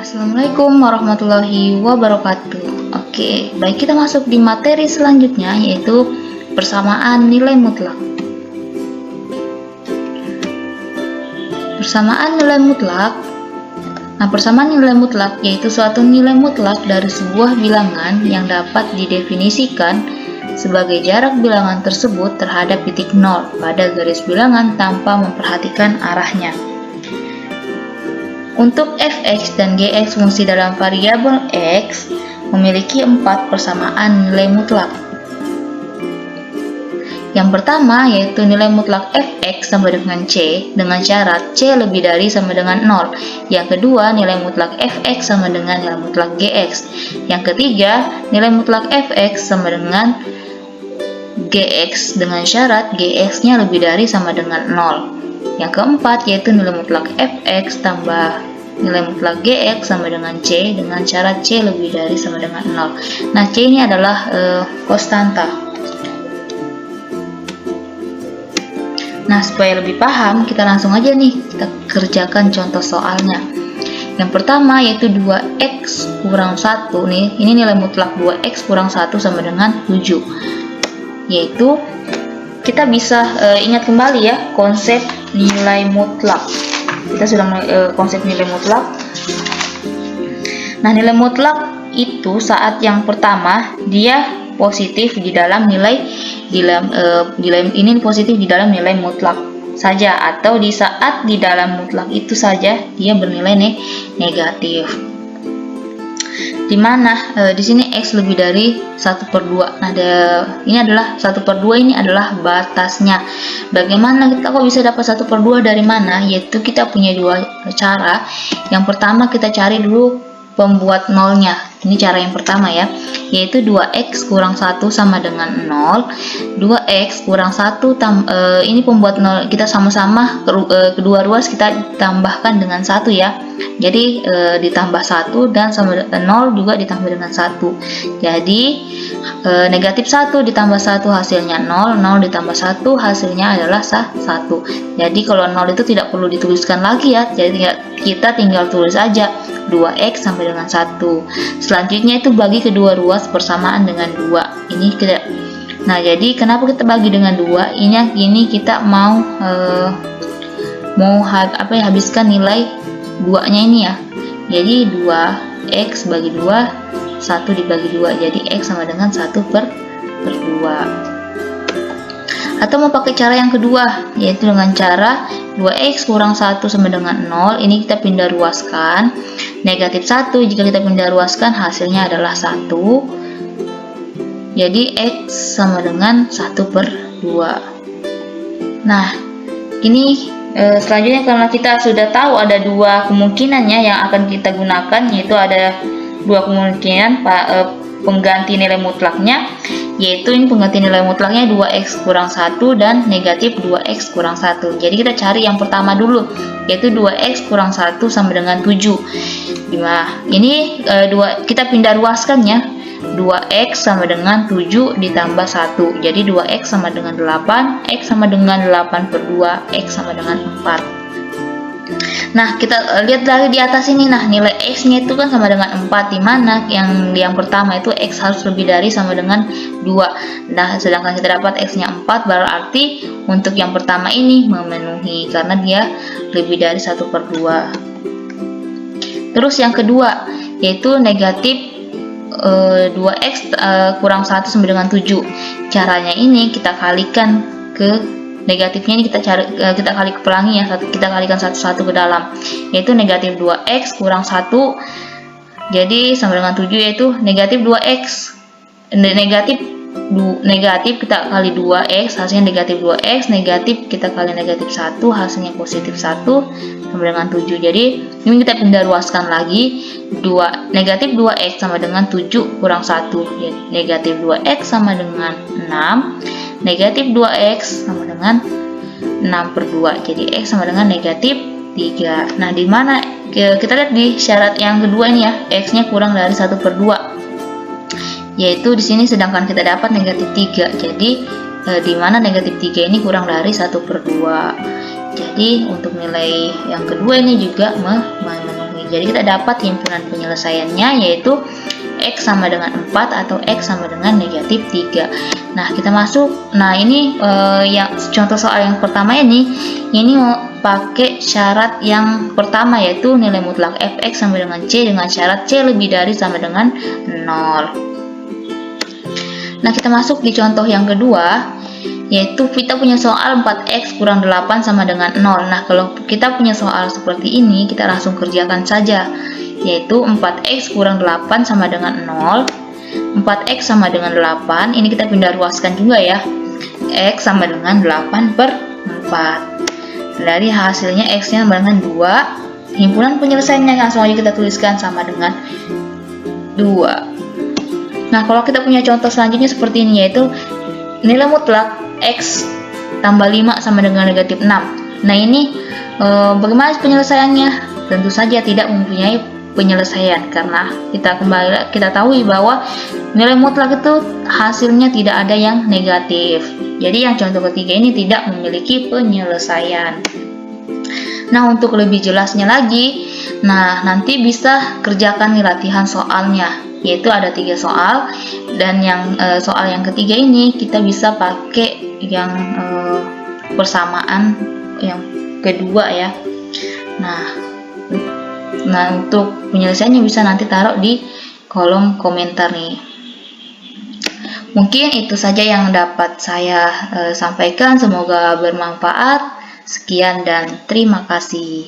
Assalamualaikum warahmatullahi wabarakatuh. Oke, baik, kita masuk di materi selanjutnya, yaitu persamaan nilai mutlak. Persamaan nilai mutlak. Nah, persamaan nilai mutlak yaitu suatu nilai mutlak dari sebuah bilangan yang dapat didefinisikan sebagai jarak bilangan tersebut terhadap titik nol pada garis bilangan tanpa memperhatikan arahnya. Untuk fx dan gx fungsi dalam variabel x memiliki 4 persamaan nilai mutlak. Yang pertama yaitu nilai mutlak fx sama dengan c dengan syarat c lebih dari sama dengan 0. Yang kedua nilai mutlak fx sama dengan nilai mutlak gx. Yang ketiga nilai mutlak fx sama dengan gx dengan syarat gx-nya lebih dari sama dengan 0. Yang keempat yaitu nilai mutlak fx tambah nilai mutlak gx sama dengan c dengan syarat c lebih dari sama dengan 0. Nah, c ini adalah konstanta. Nah, supaya lebih paham, kita langsung aja nih kita kerjakan contoh soalnya. Yang pertama yaitu 2x kurang 1 nih. Ini nilai mutlak 2x kurang 1 sama dengan 7. Yaitu kita bisa ingat kembali ya konsep nilai mutlak. Kita sudah konsep nilai mutlak. Nah, nilai mutlak itu saat yang pertama dia positif di dalam nilai ini positif di dalam nilai mutlak saja, atau di saat di dalam mutlak itu saja dia bernilai negatif. Dimana di sini x lebih dari 1/2. Nah, ini adalah 1/2, ini adalah batasnya. Bagaimana kita kok bisa dapat 1/2 dari mana? Yaitu kita punya dua cara. Yang pertama kita cari dulu pembuat nolnya. Ini cara yang pertama ya, yaitu 2x kurang 1 sama dengan 0. 2x kurang 1 ini pembuat 0, kita sama-sama kedua ruas kita tambahkan dengan 1 ya. Jadi ditambah 1 dan sama 0 juga ditambah dengan 1. Jadi negatif 1 ditambah 1 hasilnya 0, 0 ditambah 1 hasilnya adalah 1. Jadi kalau 0 itu tidak perlu dituliskan lagi ya. Jadi kita tinggal tulis aja 2x sampai dengan 1. Selanjutnya itu bagi kedua ruas persamaan dengan 2. Ini kita. Nah, jadi kenapa kita bagi dengan 2? Ini kita mau habiskan nilai 2-nya ini ya. Jadi 2x bagi 2, 1 dibagi 2. Jadi x sama dengan 1/2. Atau mau pakai cara yang kedua, yaitu dengan cara 2x kurang 1 sama dengan 0. Ini kita pindah ruaskan. Negatif 1 jika kita pindah ruaskan hasilnya adalah 1. Jadi x sama dengan 1/2. Nah, ini selanjutnya karena kita sudah tahu ada dua kemungkinannya yang akan kita gunakan, yaitu ada dua kemungkinan pengganti nilai mutlaknya, yaitu ini pengganti nilai mutlaknya 2x kurang 1 dan negatif 2x kurang 1. Jadi kita cari yang pertama dulu, yaitu 2x kurang 1 sama dengan 7. Ini kita pindah ruaskan ya. 2x sama dengan 7 ditambah 1. Jadi 2x sama dengan 8, x sama dengan 8/2, x sama dengan 4. Nah, kita lihat lagi di atas ini. Nah, nilai x-nya itu kan sama dengan 4, di mana yang pertama itu x harus lebih dari sama dengan 2. Nah, sedangkan kita dapat x-nya 4, berarti untuk yang pertama ini memenuhi karena dia lebih dari 1/2. Terus yang kedua yaitu negatif 2x kurang 1 sama dengan 7. Caranya ini kita kalikan ke negatifnya, ini kita kali ke pelangi ya, kita kalikan satu-satu ke dalam, yaitu negatif 2x kurang 1 jadi sama dengan 7, yaitu negatif 2x negatif kita kali 2x hasilnya negatif 2x, negatif kita kali negatif 1 hasilnya positif 1 sama dengan 7. Jadi ini kita pindah ruaskan lagi, negatif 2x sama dengan 7 kurang 1. Jadi negatif 2x sama dengan 6, negatif 2x sama dengan 6/2. Jadi x sama dengan negatif 3. Nah, di mana kita lihat di syarat yang kedua ini ya, x-nya kurang dari 1/2. Yaitu di sini sedangkan kita dapat negatif 3. Jadi di mana negatif 3 ini kurang dari 1/2. Jadi untuk nilai yang kedua ini juga memenuhi. Jadi kita dapat himpunan penyelesaiannya yaitu X sama dengan 4 atau X sama dengan negatif 3. Nah, kita masuk. Nah, ini yang contoh soal yang pertama ini mau pakai syarat yang pertama yaitu nilai mutlak fx sama dengan c dengan syarat c lebih dari sama dengan 0. Nah, kita masuk di contoh yang kedua yaitu kita punya soal 4x kurang 8 sama dengan 0. Nah, kalau kita punya soal seperti ini, kita langsung kerjakan saja, yaitu 4x kurang 8 sama dengan 0. 4x sama dengan 8, ini kita pindah ruaskan juga ya, x sama dengan 8/4. Dari hasilnya x nya sama dengan 2, himpunan penyelesaiannya langsung aja kita tuliskan sama dengan 2. Nah, kalau kita punya contoh selanjutnya seperti ini, yaitu nilai mutlak X tambah 5 sama dengan negatif 6. Nah, ini bagaimana penyelesaiannya? Tentu saja tidak mempunyai penyelesaian, karena kita tahu bahwa nilai mutlak itu hasilnya tidak ada yang negatif. Jadi yang contoh ketiga ini tidak memiliki penyelesaian. Nah, untuk lebih jelasnya lagi, nah nanti bisa kerjakan nih latihan soalnya, yaitu ada 3 soal, dan yang soal yang ketiga ini kita bisa pakai yang persamaan yang kedua ya. Nah, untuk penyelesaiannya bisa nanti taruh di kolom komentar nih. Mungkin itu saja yang dapat saya sampaikan, semoga bermanfaat. Sekian dan terima kasih.